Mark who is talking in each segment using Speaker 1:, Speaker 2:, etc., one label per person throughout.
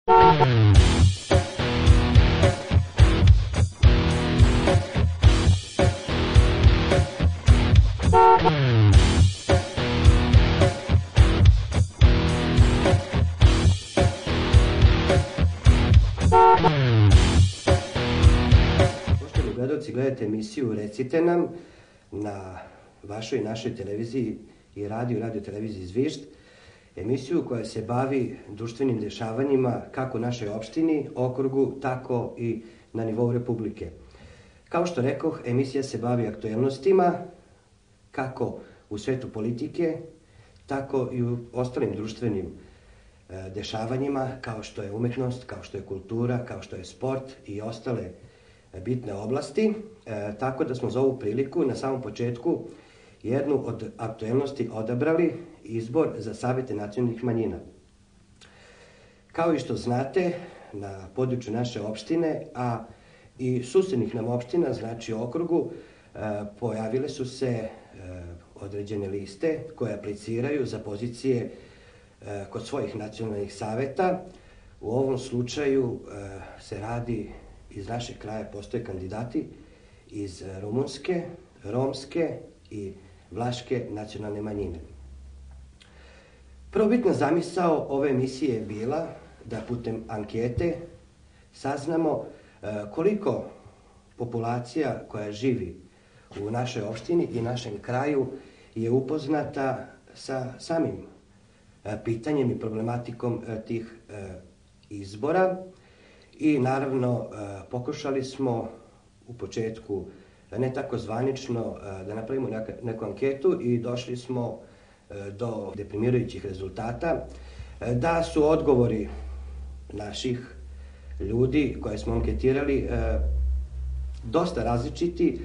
Speaker 1: Poštovani gledalci, gledate emisiju Recite nam na vašoj i našoj televiziji i radio televiziji Zvižd, emisiju koja se bavi društvenim dešavanjima kako u našoj opštini, okrugu, tako i na nivou Republike. Kao što rekoh, emisija se bavi aktuelnostima kako u svetu politike, tako i u ostalim društvenim dešavanjima kao što je umetnost, kao što je kultura, kao što je sport i ostale bitne oblasti, tako da smo za ovu priliku na samom početku jednu od aktuelnosti odabrali izbor za savete nacionalnih manjina. Kao i što znate, na području naše opštine, a i susednih nam opština, znači okrugu, pojavile su se određene liste koje apliciraju za pozicije kod svojih nacionalnih saveta. U ovom slučaju se radi, iz našeg kraja postoje kandidati iz rumunske, romske i vlaške nacionalne manjine. Prvobitna zamisao ove emisije je bila da putem ankete saznamo koliko populacija koja živi u našoj opštini i našem kraju je upoznata sa samim pitanjem i problematikom tih izbora. I naravno pokušali smo u početku, ne tako zvanično, da napravimo neku anketu i došli smo do deprimirajućih rezultata, da su odgovori naših ljudi koje smo anketirali dosta različiti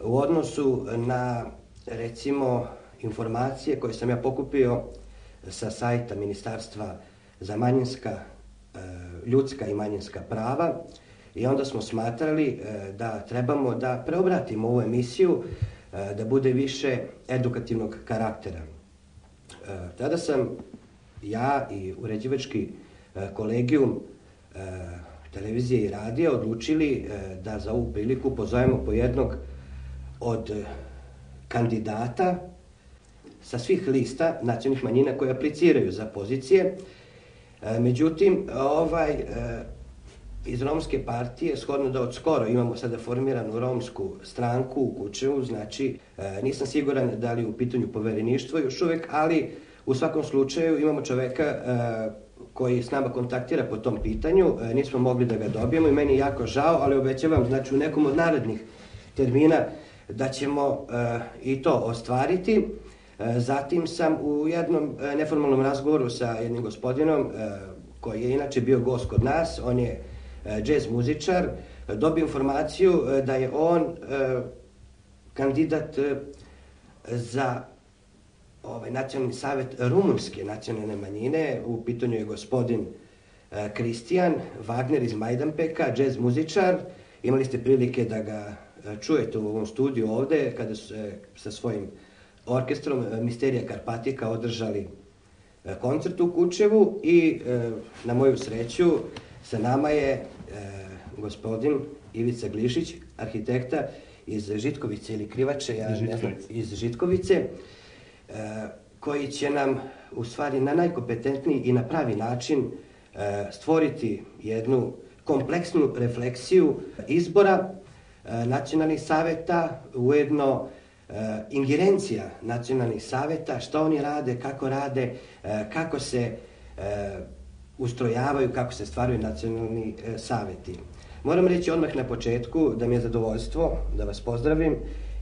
Speaker 1: u odnosu na, recimo, informacije koje sam ja pokupio sa sajta Ministarstva za ljudska i manjinska prava, i onda smo smatrali da trebamo da preobratimo ovu emisiju, da bude više edukativnog karaktera. Tada sam ja i uređivački kolegijum televizije i radija odlučili da za ovu priliku pozovemo po jednog od kandidata sa svih lista nacionalnih manjina koje apliciraju za pozicije. Međutim, iz romske partije, shodno da od skoro imamo sada formiranu romsku stranku u Kučevu, znači nisam siguran da li je u pitanju povereništvo još uvek, ali u svakom slučaju imamo čoveka koji s nama kontaktira po tom pitanju, nismo mogli da ga dobijemo i meni je jako žao, ali obećavam, znači u nekom od narednih termina da ćemo i to ostvariti. Zatim sam u jednom neformalnom razgovoru sa jednim gospodinom koji je inače bio gost kod nas, on je džez muzičar, dobio informaciju da je on kandidat za nacionalni savet rumunske nacionalne manjine. U pitanju je gospodin Kristijan Wagner iz Majdanpeka, džez muzičar. Imali ste prilike da ga čujete u ovom studiju ovde kada su sa svojim orkestrom Misterija Karpatika održali koncert u Kučevu i na moju sreću sa nama je gospodin Ivica Glišić, arhitekta iz Žitkovice ili Krivače, ja ne znam, iz Žitkovice, koji će nam u stvari na najkompetentniji i na pravi način stvoriti jednu kompleksnu refleksiju izbora nacionalnih saveta, ujedno ingerencija nacionalnih saveta, što oni rade, kako se ustrojavaju, kako se stvaraju nacionalni saveti. Moram reći odmah na početku da mi je zadovoljstvo da vas pozdravim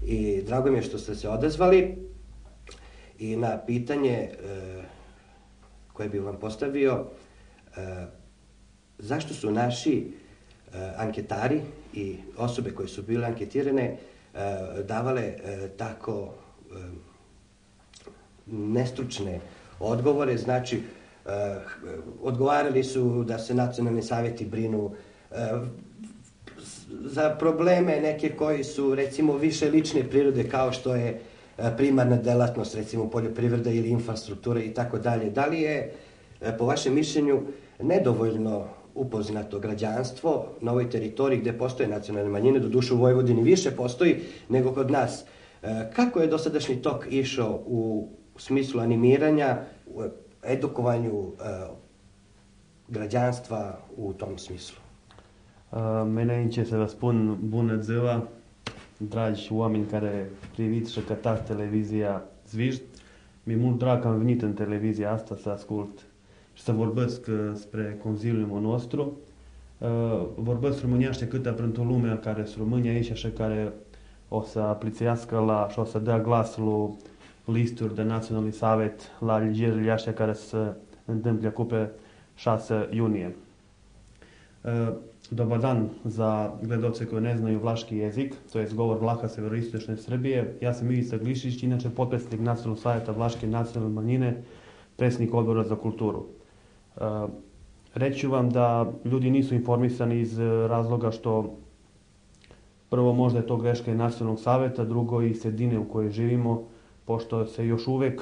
Speaker 1: i drago mi je što ste se odazvali i na pitanje koje bih vam postavio, zašto su naši anketari i osobe koje su bile anketirane davale tako nestručne odgovore. Znači, odgovarali su da se nacionalni saveti brinu za probleme neke koji su, recimo, više lične prirode, kao što je primarna delatnost, recimo poljoprivreda ili infrastruktura i tako dalje. Da li je, po vašem mišljenju, nedovoljno upoznato građanstvo na ovoj teritoriji gde postoje nacionalne manjine, doduše u Vojvodini više postoji nego kod nas. Kako je dosadašnji tok išao u smislu animiranja, u edukovanju građanstva u tom smislu?
Speaker 2: Meneenche se răspund bună ziua, dragi oameni care priviți și cătați televizia Zvijd. Mi-e mult drag că am venit în televizia asta să ascult și să vorbesc spre consiliul nostru. Vorbesc românește câtă pentru lumea care sunt români aici și care o să aplițească la și o să dea glas la listuri de Naționalni Savet la alegerile astea care se întâmplă acum pe 6 iunie. Dobar dan za gledaoce koji ne znaju vlaški jezik, to je govor Vlaha severoistočne Srbije. Ja sam Ivica Glišić, inače potpredsjednik Nacionalnog savjeta Vlaške nacionalne manjine, predsjednik odbora za kulturu. Reći ću vam da ljudi nisu informisani iz razloga što prvo možda je to greška i Nacionalnog savjeta, drugo i sredine u kojoj živimo, pošto se još uvek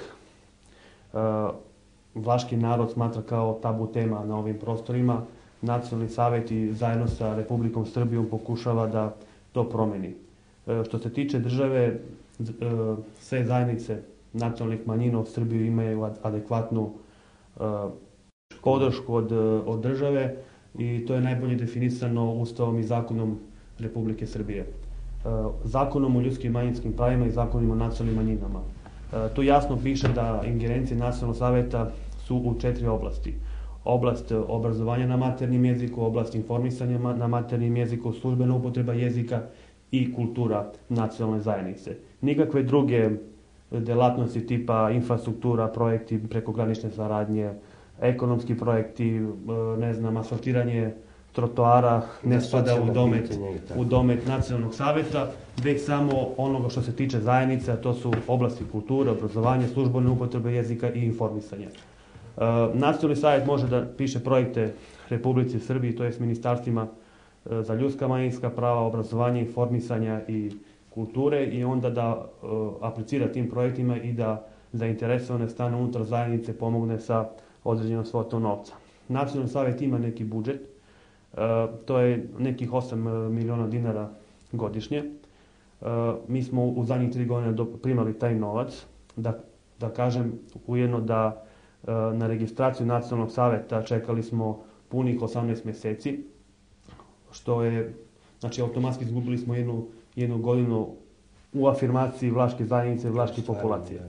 Speaker 2: vlaški narod smatra kao tabu tema na ovim prostorima. Nacionalni savjet i zajedno sa Republikom Srbijom pokušava da to promeni. Što se tiče države, sve zajednice nacionalnih manjina u Srbiji imaju adekvatnu podršku od države i to je najbolje definisano Ustavom i zakonom Republike Srbije. Zakonom o ljudskim i manjinskim pravima i zakonom o nacionalnim manjinama. Tu jasno piše da ingerencije Nacionalnog savjeta su u 4 oblasti. Oblast obrazovanja na maternjem jeziku, oblast informisanja na maternjem jeziku, službena upotreba jezika i kultura nacionalne zajednice. Nikakve druge delatnosti tipa infrastruktura, projekti prekogranične saradnje, ekonomski projekti, ne znam, asfaltiranje trotoara ne spada u domet Nacionalnog savjeta, već samo onoga što se tiče zajednice, a to su oblasti kulture, obrazovanja, službene upotrebe jezika i informisanja. Nacionalni savjet može da piše projekte Republici Srbiji, to je s ministarstvima za ljudska manjinska prava, obrazovanje, informisanja i kulture i onda da aplicira tim projektima i da zainteresovane strane unutar zajednice pomogne sa određenom svotom novca. Nacionalni savjet ima neki budžet, to je nekih 8 miliona dinara godišnje. Mi smo u zadnjih 3 godine primali taj novac, da kažem ujedno da na registraciju Nacionalnog savjeta čekali smo punih 18 mjeseci, što je, znači automatski izgubili smo jednu godinu u afirmaciji vlaške zajednice i vlaške populacije.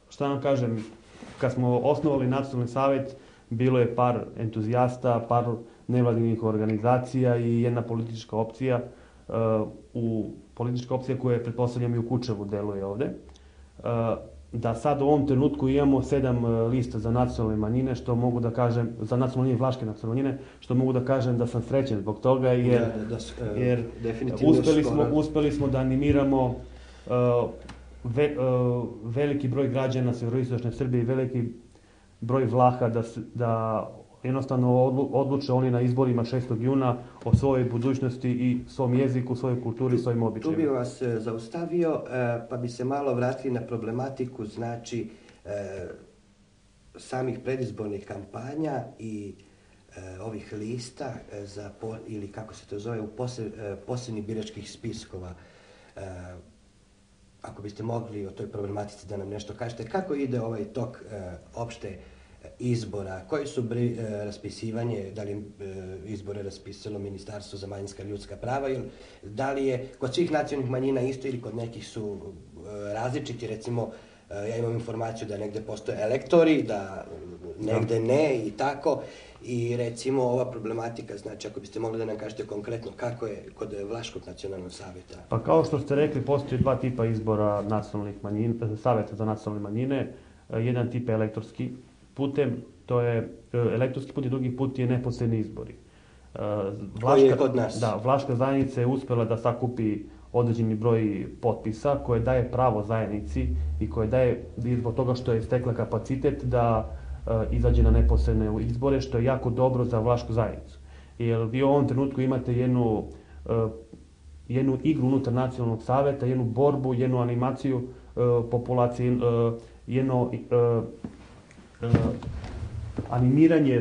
Speaker 2: Šta vam kažem, kad smo osnovali Nacionalni savjet, bilo je par entuzijasta, par nevladinih organizacija i jedna politička opcija, politička opcija koja je, pretpostavljam, i u Kučevu deluje ovde. Da sad u ovom trenutku imamo 7 lista za nacionalne manjine, što mogu da kažem, za nacionalne manjine, vlaške nacionalne manjine, što mogu da kažem da sam srećen zbog toga, jer uspeli smo da animiramo veliki broj građana severoistočne Srbije i veliki broj Vlaha da jednostavno odluče oni na izborima 6. juna o svojoj budućnosti i svom jeziku, svojoj kulturi, svojim običajima.
Speaker 1: Tu bi vas zaustavio, pa bi se malo vratili na problematiku, znači, samih predizbornih kampanja i ovih lista ili kako se to zove, posebnih biračkih spiskova. Ako biste mogli o toj problematici da nam nešto kažete, kako ide ovaj tok opšte izbora, koji su raspisivanje, da li izbore raspisalo Ministarstvo za manjinska i ljudska prava, da li je kod svih nacionalnih manjina isto ili kod nekih su različiti, recimo ja imam informaciju da negde postoje elektori, da negde ne i tako, i recimo ova problematika, znači ako biste mogli da nam kažete konkretno kako je kod Vlaškog nacionalnog savjeta.
Speaker 2: Pa kao što ste rekli, postoji 2 tipa izbora savjeta za nacionalne manjine, jedan tip je elektorski putem, to je elektorski put i drugi put je neposredni izbori.
Speaker 1: Koji je kod nas?
Speaker 2: Da, Vlaška zajednica je uspela da sakupi određeni broj potpisa koje daje pravo zajednici i koje daje, zbog toga što je stekla kapacitet da izađe na neposredne izbore, što je jako dobro za Vlašku zajednicu. Jer vi u ovom trenutku imate jednu igru unutar Nacionalnog savjeta, jednu borbu, jednu animaciju populacije, jedno animiranje